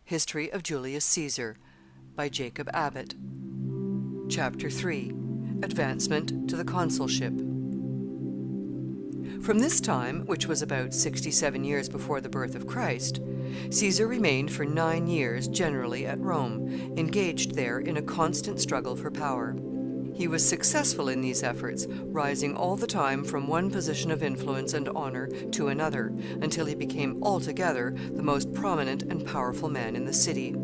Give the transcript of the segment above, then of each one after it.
History of Julius Caesar, by Jacob Abbott. Chapter 3. Advancement to the Consulship. From this time, which was about 67 years before the birth of Christ, Caesar remained for 9 years generally at Rome, engaged there in a constant struggle for power. He was successful in these efforts, rising all the time from one position of influence and honor to another, until he became altogether the most prominent and powerful man in the city.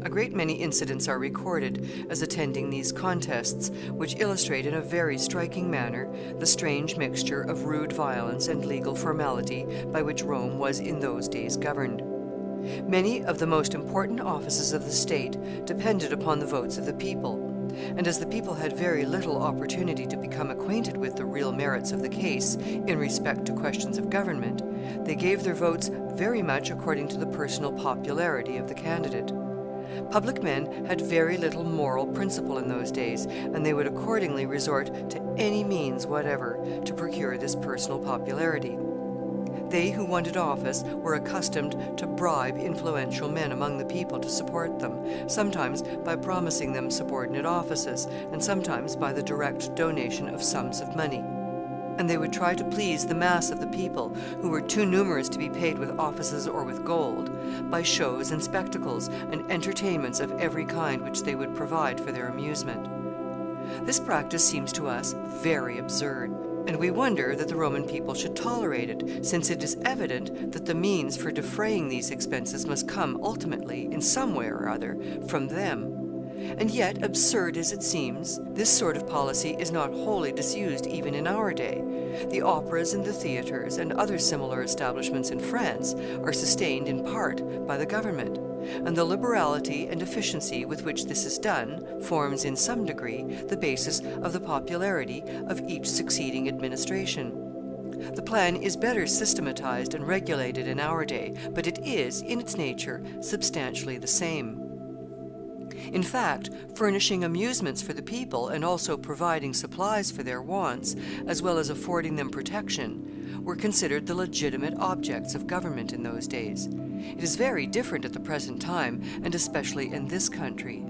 A great many incidents are recorded as attending these contests, which illustrate in a very striking manner the strange mixture of rude violence and legal formality by which Rome was in those days governed. Many of the most important offices of the state depended upon the votes of the people, and as the people had very little opportunity to become acquainted with the real merits of the case in respect to questions of government, they gave their votes very much according to the personal popularity of the candidate. Public men had very little moral principle in those days, and they would accordingly resort to any means whatever to procure this personal popularity. They who wanted office were accustomed to bribe influential men among the people to support them, sometimes by promising them subordinate offices, and sometimes by the direct donation of sums of money. And they would try to please the mass of the people, who were too numerous to be paid with offices or with gold, by shows and spectacles and entertainments of every kind which they would provide for their amusement. This practice seems to us very absurd, and we wonder that the Roman people should tolerate it, since it is evident that the means for defraying these expenses must come ultimately, in some way or other, from them. And yet, absurd as it seems, this sort of policy is not wholly disused even in our day. The operas and the theaters and other similar establishments in France are sustained in part by the government, and the liberality and efficiency with which this is done forms in some degree the basis of the popularity of each succeeding administration. The plan is better systematized and regulated in our day, but it is, in its nature, substantially the same. In fact, furnishing amusements for the people and also providing supplies for their wants, as well as affording them protection, were considered the legitimate objects of government in those days. It is very different at the present time, and especially in this country.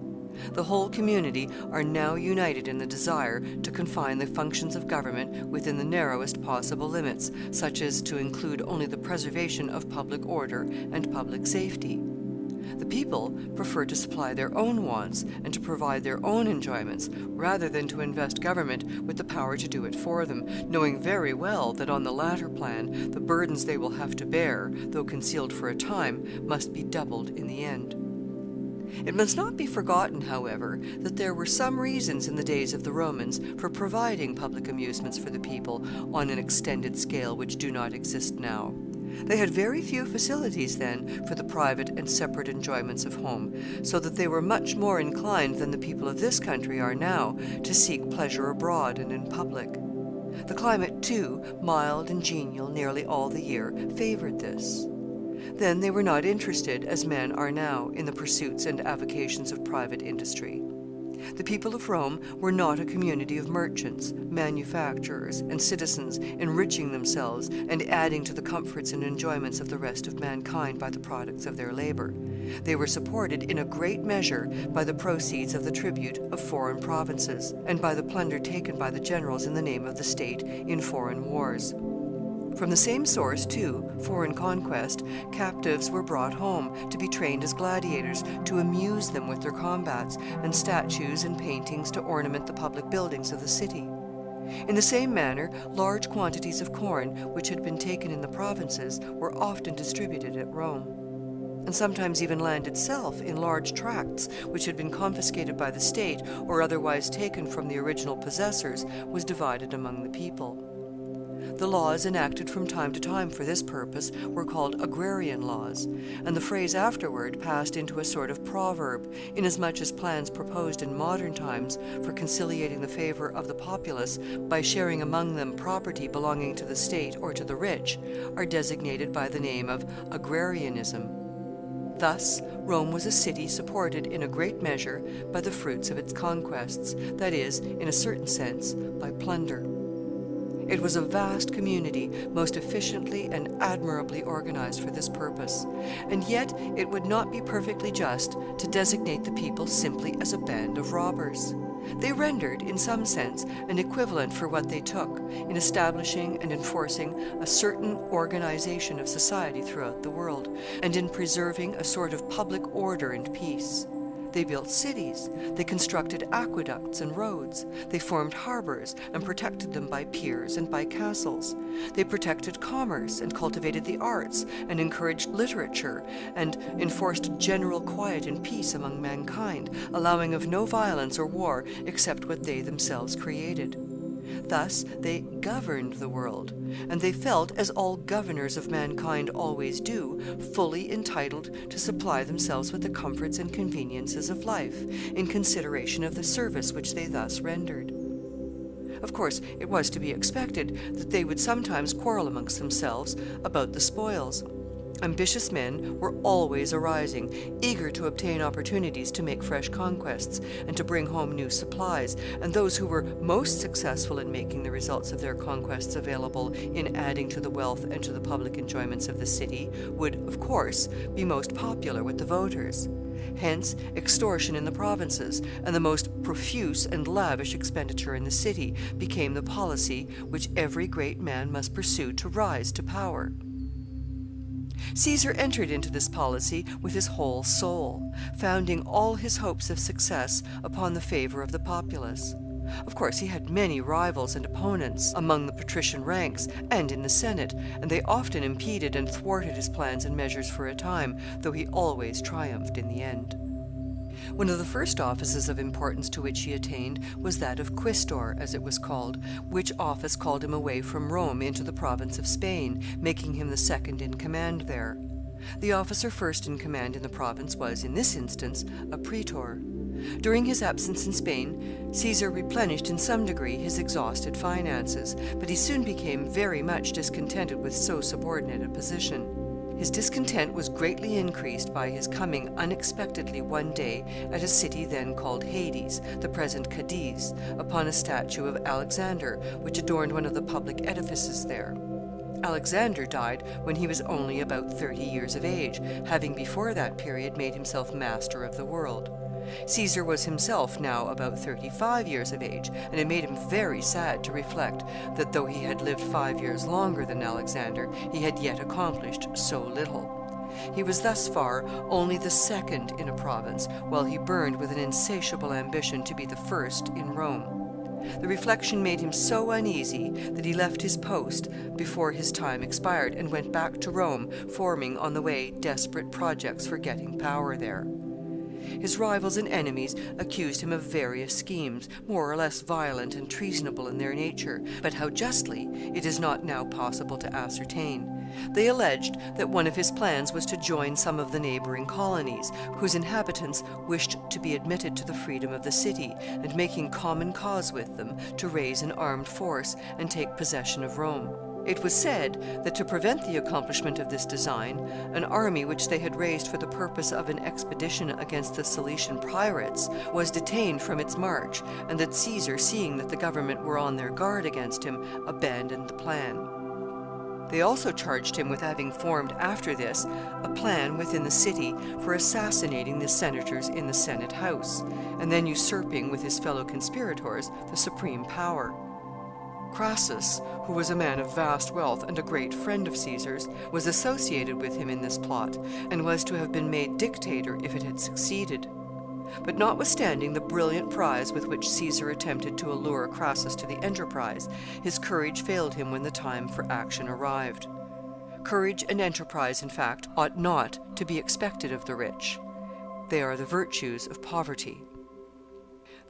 The whole community are now united in the desire to confine the functions of government within the narrowest possible limits, such as to include only the preservation of public order and public safety. The people prefer to supply their own wants and to provide their own enjoyments, rather than to invest government with the power to do it for them, knowing very well that on the latter plan the burdens they will have to bear, though concealed for a time, must be doubled in the end. It must not be forgotten, however, that there were some reasons in the days of the Romans for providing public amusements for the people on an extended scale which do not exist now. They had very few facilities then for the private and separate enjoyments of home, so that they were much more inclined than the people of this country are now to seek pleasure abroad and in public. The climate, too, mild and genial nearly all the year, favored this. Then they were not interested, as men are now, in the pursuits and avocations of private industry. The people of Rome were not a community of merchants, manufacturers, and citizens enriching themselves and adding to the comforts and enjoyments of the rest of mankind by the products of their labor. They were supported in a great measure by the proceeds of the tribute of foreign provinces, and by the plunder taken by the generals in the name of the state in foreign wars. From the same source, too, foreign conquest, captives were brought home to be trained as gladiators, to amuse them with their combats, and statues and paintings to ornament the public buildings of the city. In the same manner, large quantities of corn, which had been taken in the provinces, were often distributed at Rome. And sometimes even land itself, in large tracts, which had been confiscated by the state or otherwise taken from the original possessors, was divided among the people. The laws enacted from time to time for this purpose were called agrarian laws, and the phrase afterward passed into a sort of proverb, inasmuch as plans proposed in modern times for conciliating the favor of the populace by sharing among them property belonging to the state or to the rich are designated by the name of agrarianism. Thus, Rome was a city supported in a great measure by the fruits of its conquests, that is, in a certain sense, by plunder. It was a vast community, most efficiently and admirably organized for this purpose, and yet it would not be perfectly just to designate the people simply as a band of robbers. They rendered, in some sense, an equivalent for what they took in establishing and enforcing a certain organization of society throughout the world, and in preserving a sort of public order and peace. They built cities, they constructed aqueducts and roads, they formed harbors and protected them by piers and by castles. They protected commerce and cultivated the arts and encouraged literature and enforced general quiet and peace among mankind, allowing of no violence or war except what they themselves created. Thus they governed the world, and they felt, as all governors of mankind always do, fully entitled to supply themselves with the comforts and conveniences of life, in consideration of the service which they thus rendered. Of course, it was to be expected that they would sometimes quarrel amongst themselves about the spoils. Ambitious men were always arising, eager to obtain opportunities to make fresh conquests and to bring home new supplies, and those who were most successful in making the results of their conquests available in adding to the wealth and to the public enjoyments of the city would, of course, be most popular with the voters. Hence, extortion in the provinces and the most profuse and lavish expenditure in the city became the policy which every great man must pursue to rise to power. Caesar entered into this policy with his whole soul, founding all his hopes of success upon the favor of the populace. Of course, he had many rivals and opponents among the patrician ranks and in the Senate, and they often impeded and thwarted his plans and measures for a time, though he always triumphed in the end. One of the first offices of importance to which he attained was that of quaestor, as it was called, which office called him away from Rome into the province of Spain, making him the second in command there. The officer first in command in the province was, in this instance, a praetor. During his absence in Spain, Caesar replenished in some degree his exhausted finances, but he soon became very much discontented with so subordinate a position. His discontent was greatly increased by his coming unexpectedly one day at a city then called Hades, the present Cadiz, upon a statue of Alexander, which adorned one of the public edifices there. Alexander died when he was only about 30 years of age, having before that period made himself master of the world. Caesar was himself now about 35 years of age, and it made him very sad to reflect that though he had lived 5 years longer than Alexander, he had yet accomplished so little. He was thus far only the second in a province, while he burned with an insatiable ambition to be the first in Rome. The reflection made him so uneasy that he left his post before his time expired and went back to Rome, forming on the way desperate projects for getting power there. His rivals and enemies accused him of various schemes, more or less violent and treasonable in their nature, but how justly it is not now possible to ascertain. They alleged that one of his plans was to join some of the neighboring colonies, whose inhabitants wished to be admitted to the freedom of the city, and making common cause with them, to raise an armed force and take possession of Rome. It was said that to prevent the accomplishment of this design, an army which they had raised for the purpose of an expedition against the Cilician pirates was detained from its march, and that Caesar, seeing that the government were on their guard against him, abandoned the plan. They also charged him with having formed after this a plan within the city for assassinating the senators in the Senate House, and then usurping with his fellow conspirators the supreme power. Crassus, who was a man of vast wealth and a great friend of Caesar's, was associated with him in this plot, and was to have been made dictator if it had succeeded. But notwithstanding the brilliant prize with which Caesar attempted to allure Crassus to the enterprise, his courage failed him when the time for action arrived. Courage and enterprise, in fact, ought not to be expected of the rich. They are the virtues of poverty.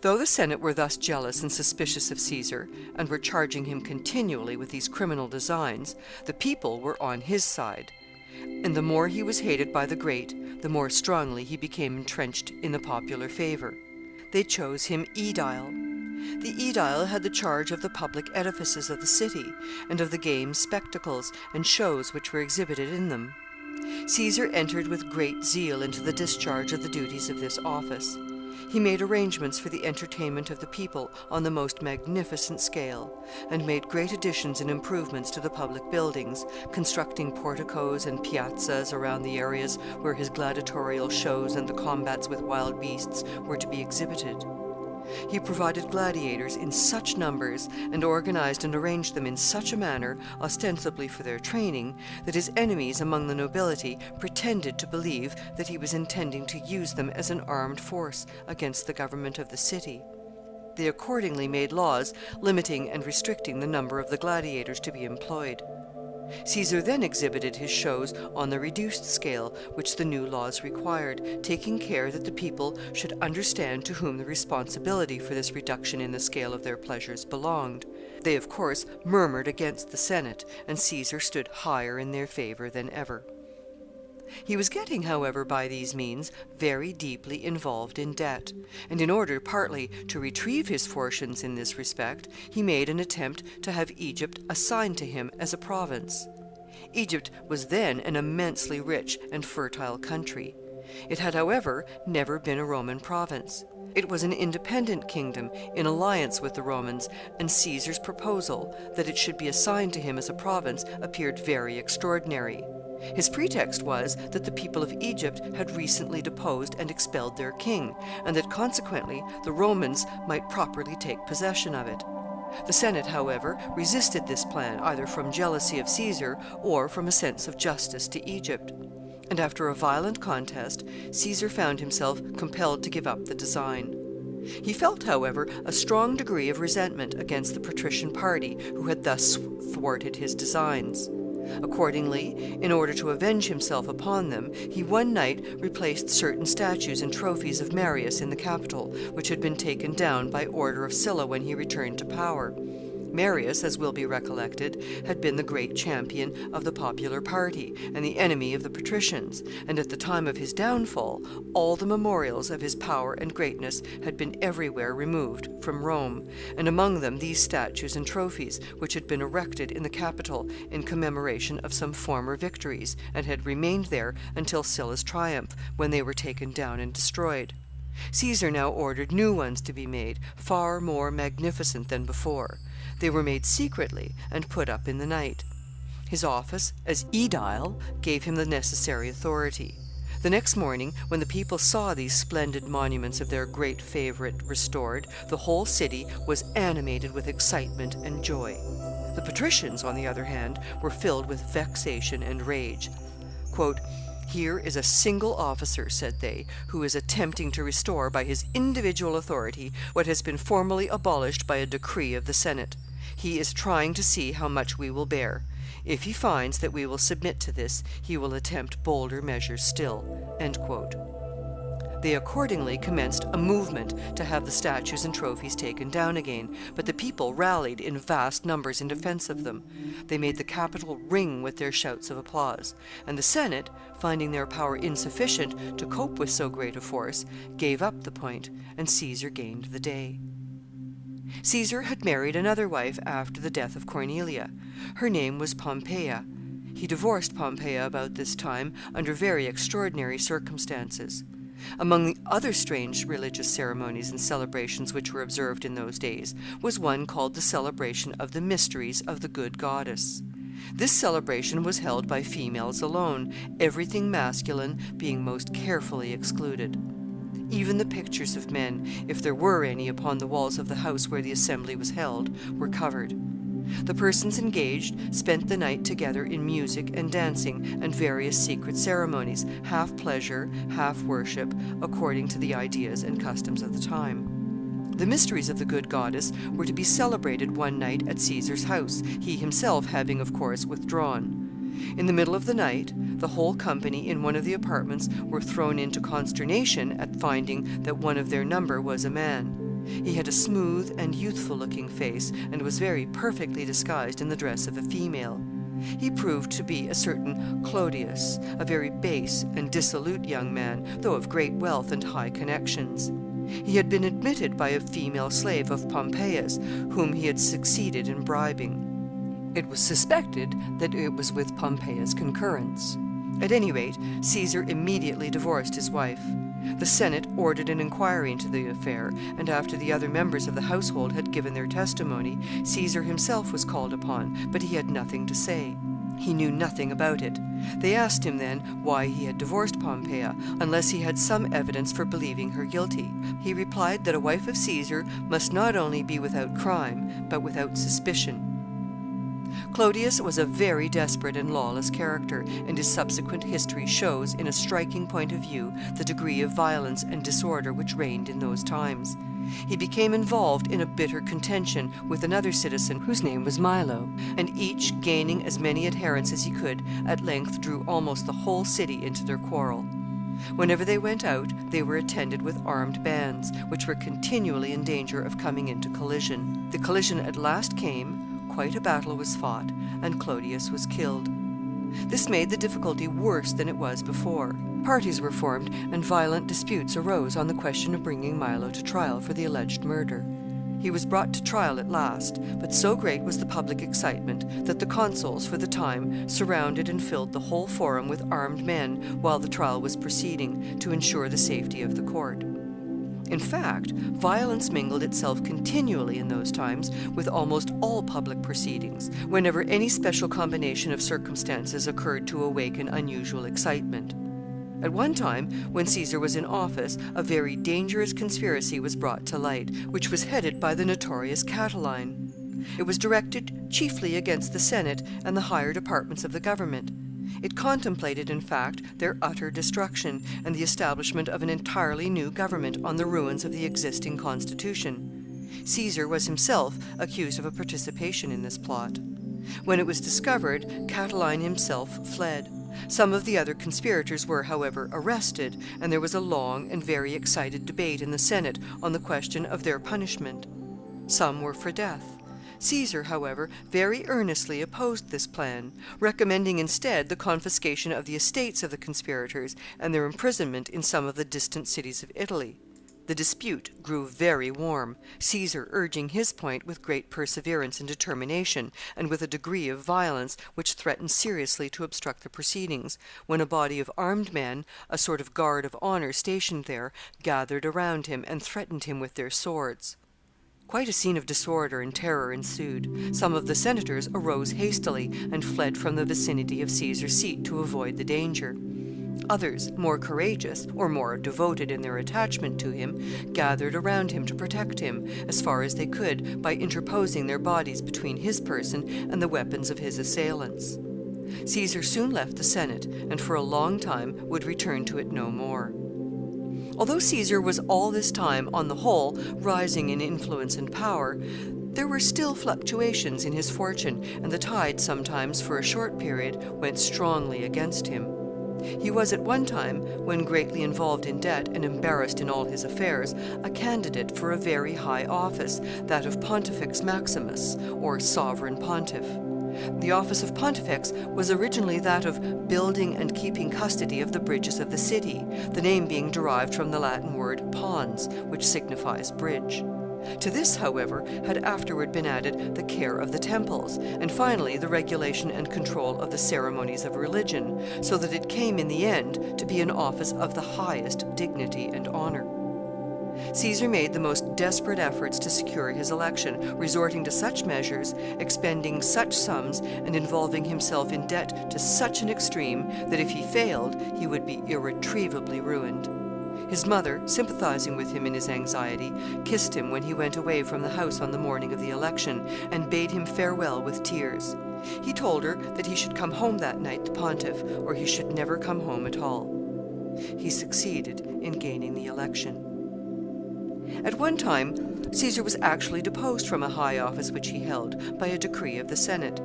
Though the Senate were thus jealous and suspicious of Caesar, and were charging him continually with these criminal designs, the people were on his side, and the more he was hated by the great, the more strongly he became entrenched in the popular favor. They chose him aedile. The aedile had the charge of the public edifices of the city, and of the games, spectacles, and shows which were exhibited in them. Caesar entered with great zeal into the discharge of the duties of this office. He made arrangements for the entertainment of the people on the most magnificent scale, and made great additions and improvements to the public buildings, constructing porticos and piazzas around the areas where his gladiatorial shows and the combats with wild beasts were to be exhibited. He provided gladiators in such numbers, and organized and arranged them in such a manner, ostensibly for their training, that his enemies among the nobility pretended to believe that he was intending to use them as an armed force against the government of the city. They accordingly made laws limiting and restricting the number of the gladiators to be employed. Caesar then exhibited his shows on the reduced scale which the new laws required, taking care that the people should understand to whom the responsibility for this reduction in the scale of their pleasures belonged. They, of course, murmured against the Senate, and Caesar stood higher in their favor than ever. He was getting, however, by these means, very deeply involved in debt, and in order partly to retrieve his fortunes in this respect, he made an attempt to have Egypt assigned to him as a province. Egypt was then an immensely rich and fertile country. It had, however, never been a Roman province. It was an independent kingdom in alliance with the Romans, and Caesar's proposal that it should be assigned to him as a province appeared very extraordinary. His pretext was that the people of Egypt had recently deposed and expelled their king, and that consequently the Romans might properly take possession of it. The Senate, however, resisted this plan, either from jealousy of Caesar or from a sense of justice to Egypt. And after a violent contest, Caesar found himself compelled to give up the design. He felt, however, a strong degree of resentment against the patrician party who had thus thwarted his designs. Accordingly, in order to avenge himself upon them, he one night replaced certain statues and trophies of Marius in the Capitol, which had been taken down by order of Sylla when he returned to power. Marius, as will be recollected, had been the great champion of the popular party and the enemy of the patricians, and at the time of his downfall all the memorials of his power and greatness had been everywhere removed from Rome, and among them these statues and trophies, which had been erected in the Capitol in commemoration of some former victories, and had remained there until Sylla's triumph, when they were taken down and destroyed. Caesar now ordered new ones to be made, far more magnificent than before. They were made secretly and put up in the night. His office as aedile gave him the necessary authority. The next morning, when the people saw these splendid monuments of their great favorite restored, the whole city was animated with excitement and joy. The patricians, on the other hand, were filled with vexation and rage. Quote, "Here is a single officer," said they, "who is attempting to restore by his individual authority what has been formally abolished by a decree of the Senate. He is trying to see how much we will bear. If he finds that we will submit to this, he will attempt bolder measures still." End quote. They accordingly commenced a movement to have the statues and trophies taken down again, but the people rallied in vast numbers in defense of them. They made the Capitol ring with their shouts of applause, and the Senate, finding their power insufficient to cope with so great a force, gave up the point, and Caesar gained the day. Caesar had married another wife after the death of Cornelia. Her name was Pompeia. He divorced Pompeia about this time under very extraordinary circumstances. Among the other strange religious ceremonies and celebrations which were observed in those days was one called the celebration of the mysteries of the good goddess. This celebration was held by females alone, everything masculine being most carefully excluded. Even the pictures of men, if there were any upon the walls of the house where the assembly was held, were covered. The persons engaged spent the night together in music and dancing and various secret ceremonies, half pleasure, half worship, according to the ideas and customs of the time. The mysteries of the good goddess were to be celebrated one night at Caesar's house, he himself having, of course, withdrawn. In the middle of the night, the whole company in one of the apartments were thrown into consternation at finding that one of their number was a man. He had a smooth and youthful-looking face, and was very perfectly disguised in the dress of a female. He proved to be a certain Clodius, a very base and dissolute young man, though of great wealth and high connections. He had been admitted by a female slave of Pompeia's, whom he had succeeded in bribing. It was suspected that it was with Pompeia's concurrence. At any rate, Caesar immediately divorced his wife. The Senate ordered an inquiry into the affair, and after the other members of the household had given their testimony, Caesar himself was called upon, but he had nothing to say. He knew nothing about it. They asked him then why he had divorced Pompeia, unless he had some evidence for believing her guilty. He replied that a wife of Caesar must not only be without crime, but without suspicion. Clodius was a very desperate and lawless character, and his subsequent history shows, in a striking point of view, the degree of violence and disorder which reigned in those times. He became involved in a bitter contention with another citizen whose name was Milo, and each, gaining as many adherents as he could, at length drew almost the whole city into their quarrel. Whenever they went out, they were attended with armed bands, which were continually in danger of coming into collision. The collision at last came, quite a battle was fought, and Clodius was killed. This made the difficulty worse than it was before. Parties were formed, and violent disputes arose on the question of bringing Milo to trial for the alleged murder. He was brought to trial at last, but so great was the public excitement that the consuls, for the time, surrounded and filled the whole forum with armed men while the trial was proceeding, to ensure the safety of the court. In fact, violence mingled itself continually in those times with almost all public proceedings, whenever any special combination of circumstances occurred to awaken unusual excitement. At one time, when Caesar was in office, a very dangerous conspiracy was brought to light, which was headed by the notorious Catiline. It was directed chiefly against the Senate and the higher departments of the government. It contemplated, in fact, their utter destruction, and the establishment of an entirely new government on the ruins of the existing constitution. Caesar was himself accused of a participation in this plot. When it was discovered, Catiline himself fled. Some of the other conspirators were, however, arrested, and there was a long and very excited debate in the Senate on the question of their punishment. Some were for death. Caesar, however, very earnestly opposed this plan, recommending instead the confiscation of the estates of the conspirators and their imprisonment in some of the distant cities of Italy. The dispute grew very warm, Caesar urging his point with great perseverance and determination, and with a degree of violence which threatened seriously to obstruct the proceedings, when a body of armed men, a sort of guard of honor stationed there, gathered around him and threatened him with their swords. Quite a scene of disorder and terror ensued. Some of the senators arose hastily and fled from the vicinity of Caesar's seat to avoid the danger. Others, more courageous, or more devoted in their attachment to him, gathered around him to protect him, as far as they could, by interposing their bodies between his person and the weapons of his assailants. Caesar soon left the Senate, and for a long time would return to it no more. Although Caesar was all this time, on the whole, rising in influence and power, there were still fluctuations in his fortune, and the tide sometimes, for a short period, went strongly against him. He was at one time, when greatly involved in debt and embarrassed in all his affairs, a candidate for a very high office, that of Pontifex Maximus, or Sovereign Pontiff. The office of Pontifex was originally that of building and keeping custody of the bridges of the city, the name being derived from the Latin word pons, which signifies bridge. To this, however, had afterward been added the care of the temples, and finally the regulation and control of the ceremonies of religion, so that it came in the end to be an office of the highest dignity and honor. Caesar made the most desperate efforts to secure his election, resorting to such measures, expending such sums, and involving himself in debt to such an extreme that if he failed, he would be irretrievably ruined. His mother, sympathizing with him in his anxiety, kissed him when he went away from the house on the morning of the election, and bade him farewell with tears. He told her that he should come home that night to Pontiff, or he should never come home at all. He succeeded in gaining the election. At one time, Caesar was actually deposed from a high office which he held by a decree of the Senate.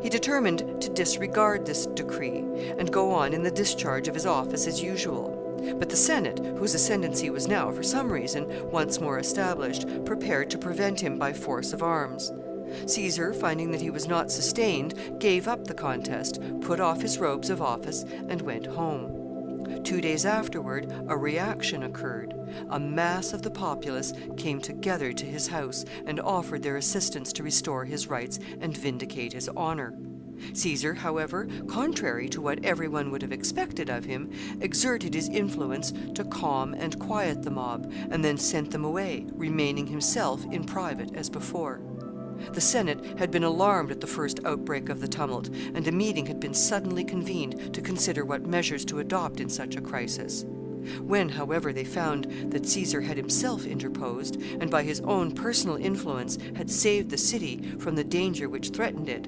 He determined to disregard this decree and go on in the discharge of his office as usual. But the Senate, whose ascendancy was now, for some reason, once more established, prepared to prevent him by force of arms. Caesar, finding that he was not sustained, gave up the contest, put off his robes of office, and went home. 2 days afterward, a reaction occurred. A mass of the populace came together to his house and offered their assistance to restore his rights and vindicate his honor. Caesar, however, contrary to what everyone would have expected of him, exerted his influence to calm and quiet the mob, and then sent them away, remaining himself in private as before. The Senate had been alarmed at the first outbreak of the tumult, and a meeting had been suddenly convened to consider what measures to adopt in such a crisis. When, however, they found that Caesar had himself interposed, and by his own personal influence had saved the city from the danger which threatened it,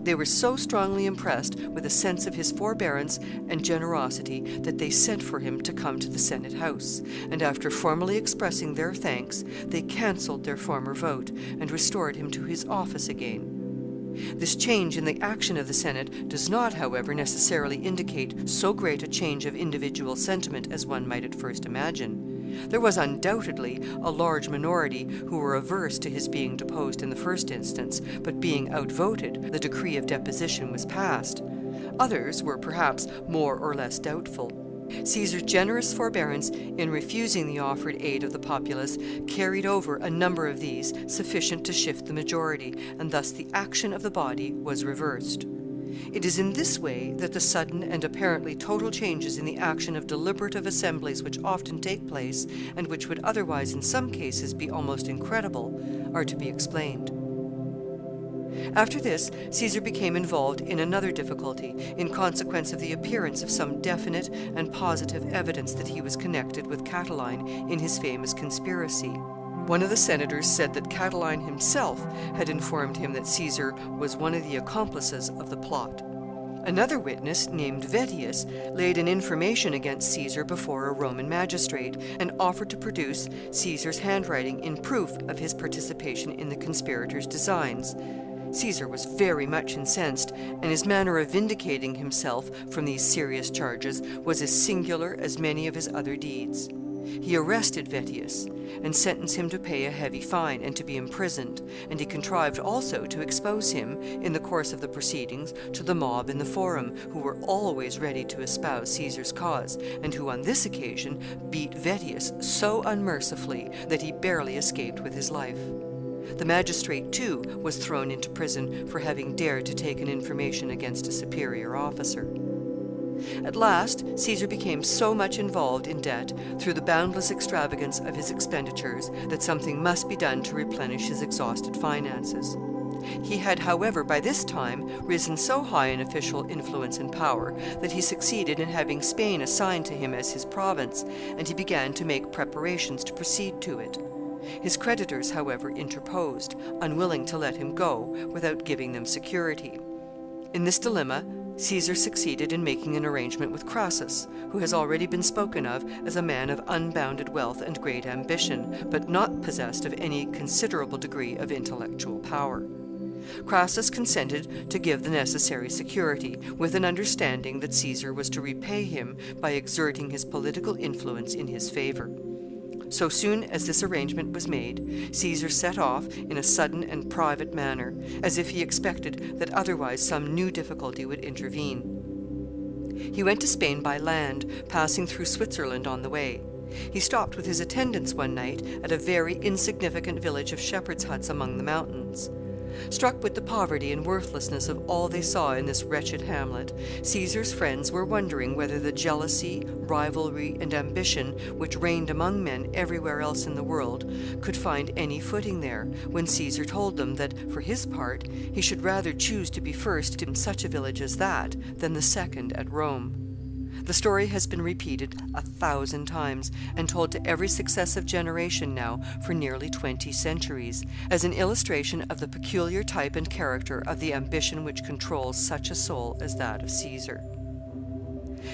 they were so strongly impressed with a sense of his forbearance and generosity that they sent for him to come to the Senate House, and after formally expressing their thanks, they cancelled their former vote and restored him to his office again. This change in the action of the Senate does not, however, necessarily indicate so great a change of individual sentiment as one might at first imagine. There was undoubtedly a large minority who were averse to his being deposed in the first instance, but being outvoted, the decree of deposition was passed. Others were perhaps more or less doubtful. Caesar's generous forbearance in refusing the offered aid of the populace carried over a number of these sufficient to shift the majority, and thus the action of the body was reversed. It is in this way that the sudden and apparently total changes in the action of deliberative assemblies which often take place, and which would otherwise in some cases be almost incredible, are to be explained. After this, Caesar became involved in another difficulty, in consequence of the appearance of some definite and positive evidence that he was connected with Catiline in his famous conspiracy. One of the senators said that Catiline himself had informed him that Caesar was one of the accomplices of the plot. Another witness, named Vettius, laid an information against Caesar before a Roman magistrate, and offered to produce Caesar's handwriting in proof of his participation in the conspirators' designs. Caesar was very much incensed, and his manner of vindicating himself from these serious charges was as singular as many of his other deeds. He arrested Vettius, and sentenced him to pay a heavy fine and to be imprisoned, and he contrived also to expose him, in the course of the proceedings, to the mob in the Forum, who were always ready to espouse Caesar's cause, and who on this occasion beat Vettius so unmercifully that he barely escaped with his life. The magistrate, too, was thrown into prison for having dared to take an information against a superior officer. At last, Caesar became so much involved in debt through the boundless extravagance of his expenditures that something must be done to replenish his exhausted finances. He had, however, by this time risen so high in official influence and power that he succeeded in having Spain assigned to him as his province, and he began to make preparations to proceed to it. His creditors, however, interposed, unwilling to let him go without giving them security. In this dilemma, Caesar succeeded in making an arrangement with Crassus, who has already been spoken of as a man of unbounded wealth and great ambition, but not possessed of any considerable degree of intellectual power. Crassus consented to give the necessary security, with an understanding that Caesar was to repay him by exerting his political influence in his favor. So soon as this arrangement was made, Caesar set off in a sudden and private manner, as if he expected that otherwise some new difficulty would intervene. He went to Spain by land, passing through Switzerland on the way. He stopped with his attendants one night at a very insignificant village of shepherds' huts among the mountains. Struck with the poverty and worthlessness of all they saw in this wretched hamlet, Caesar's friends were wondering whether the jealousy, rivalry, and ambition which reigned among men everywhere else in the world could find any footing there, when Caesar told them that, for his part, he should rather choose to be first in such a village as that than the second at Rome. The story has been repeated 1,000 times and told to every successive generation now for nearly 20 centuries, as an illustration of the peculiar type and character of the ambition which controls such a soul as that of Caesar.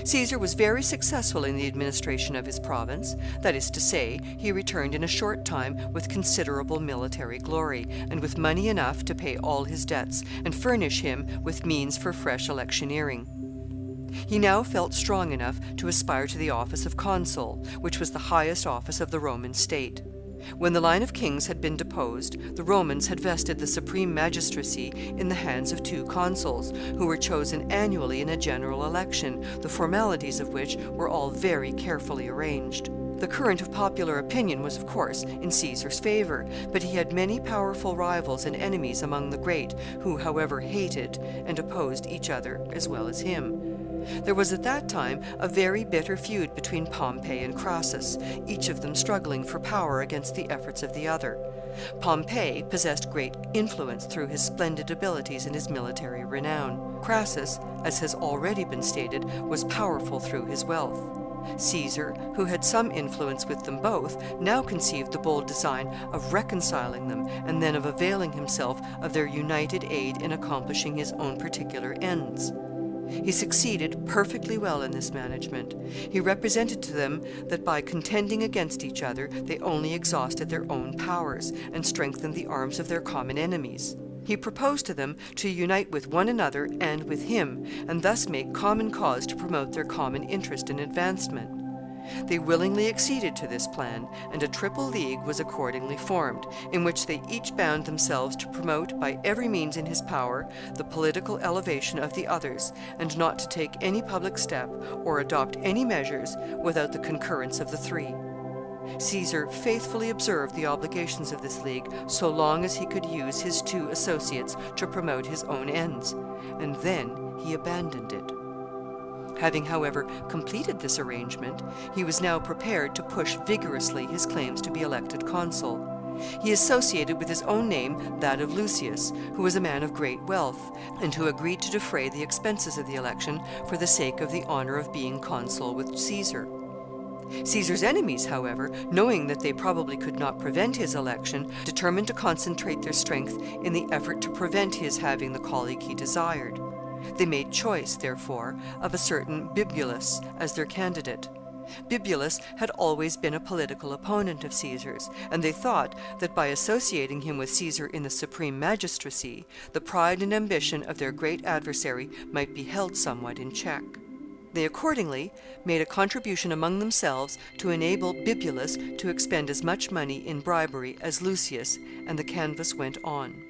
Caesar was very successful in the administration of his province. That is to say, he returned in a short time with considerable military glory, and with money enough to pay all his debts, and furnish him with means for fresh electioneering. He now felt strong enough to aspire to the office of consul, which was the highest office of the Roman state. When the line of kings had been deposed, the Romans had vested the supreme magistracy in the hands of 2 consuls, who were chosen annually in a general election, the formalities of which were all very carefully arranged. The current of popular opinion was, of course, in Caesar's favor, but he had many powerful rivals and enemies among the great, who, however, hated and opposed each other as well as him. There was at that time a very bitter feud between Pompey and Crassus, each of them struggling for power against the efforts of the other. Pompey possessed great influence through his splendid abilities and his military renown. Crassus, as has already been stated, was powerful through his wealth. Caesar, who had some influence with them both, now conceived the bold design of reconciling them, and then of availing himself of their united aid in accomplishing his own particular ends. He succeeded perfectly well in this management. He represented to them that by contending against each other, they only exhausted their own powers, and strengthened the arms of their common enemies. He proposed to them to unite with one another and with him, and thus make common cause to promote their common interest and advancement. They willingly acceded to this plan, and a triple league was accordingly formed, in which they each bound themselves to promote by every means in his power the political elevation of the others, and not to take any public step or adopt any measures without the concurrence of the three. Caesar faithfully observed the obligations of this league so long as he could use his two associates to promote his own ends, and then he abandoned it. Having, however, completed this arrangement, he was now prepared to push vigorously his claims to be elected consul. He associated with his own name that of Lucius, who was a man of great wealth, and who agreed to defray the expenses of the election for the sake of the honor of being consul with Caesar. Caesar's enemies, however, knowing that they probably could not prevent his election, determined to concentrate their strength in the effort to prevent his having the colleague he desired. They made choice, therefore, of a certain Bibulus as their candidate. Bibulus had always been a political opponent of Caesar's, and they thought that by associating him with Caesar in the supreme magistracy, the pride and ambition of their great adversary might be held somewhat in check. They accordingly made a contribution among themselves to enable Bibulus to expend as much money in bribery as Lucius, and the canvass went on.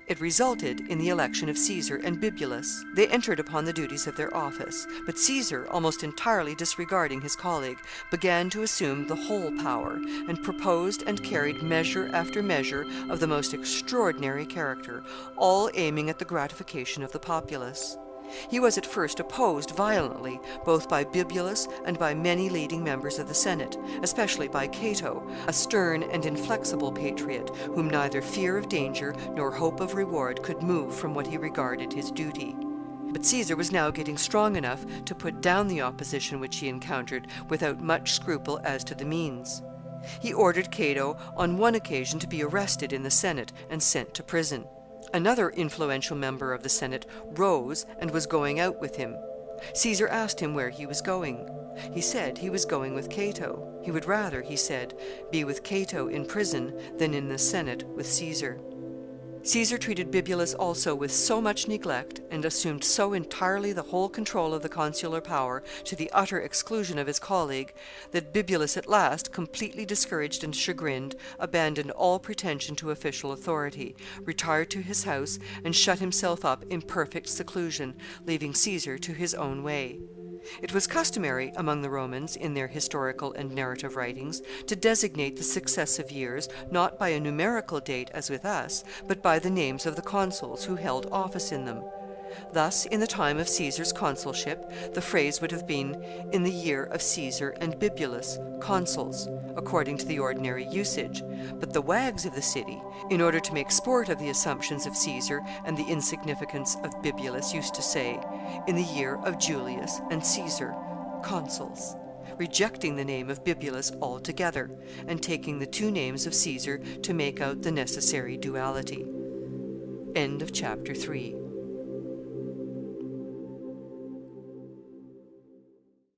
It resulted in the election of Caesar and Bibulus. They entered upon the duties of their office, but Caesar, almost entirely disregarding his colleague, began to assume the whole power, and proposed and carried measure after measure of the most extraordinary character, all aiming at the gratification of the populace. He was at first opposed violently, both by Bibulus and by many leading members of the Senate, especially by Cato, a stern and inflexible patriot, whom neither fear of danger nor hope of reward could move from what he regarded his duty. But Caesar was now getting strong enough to put down the opposition which he encountered without much scruple as to the means. He ordered Cato on one occasion to be arrested in the Senate and sent to prison. Another influential member of the Senate rose and was going out with him. Caesar asked him where he was going. He said he was going with Cato. He would rather, he said, be with Cato in prison than in the Senate with Caesar. Caesar treated Bibulus also with so much neglect, and assumed so entirely the whole control of the consular power, to the utter exclusion of his colleague, that Bibulus at last, completely discouraged and chagrined, abandoned all pretension to official authority, retired to his house, and shut himself up in perfect seclusion, leaving Caesar to his own way. It was customary among the Romans, in their historical and narrative writings, to designate the successive years not by a numerical date as with us, but by the names of the consuls who held office in them. Thus, in the time of Caesar's consulship, the phrase would have been, "in the year of Caesar and Bibulus, consuls," according to the ordinary usage. But the wags of the city, in order to make sport of the assumptions of Caesar and the insignificance of Bibulus, used to say, "in the year of Julius and Caesar, consuls," rejecting the name of Bibulus altogether, and taking the two names of Caesar to make out the necessary duality. End of chapter 3.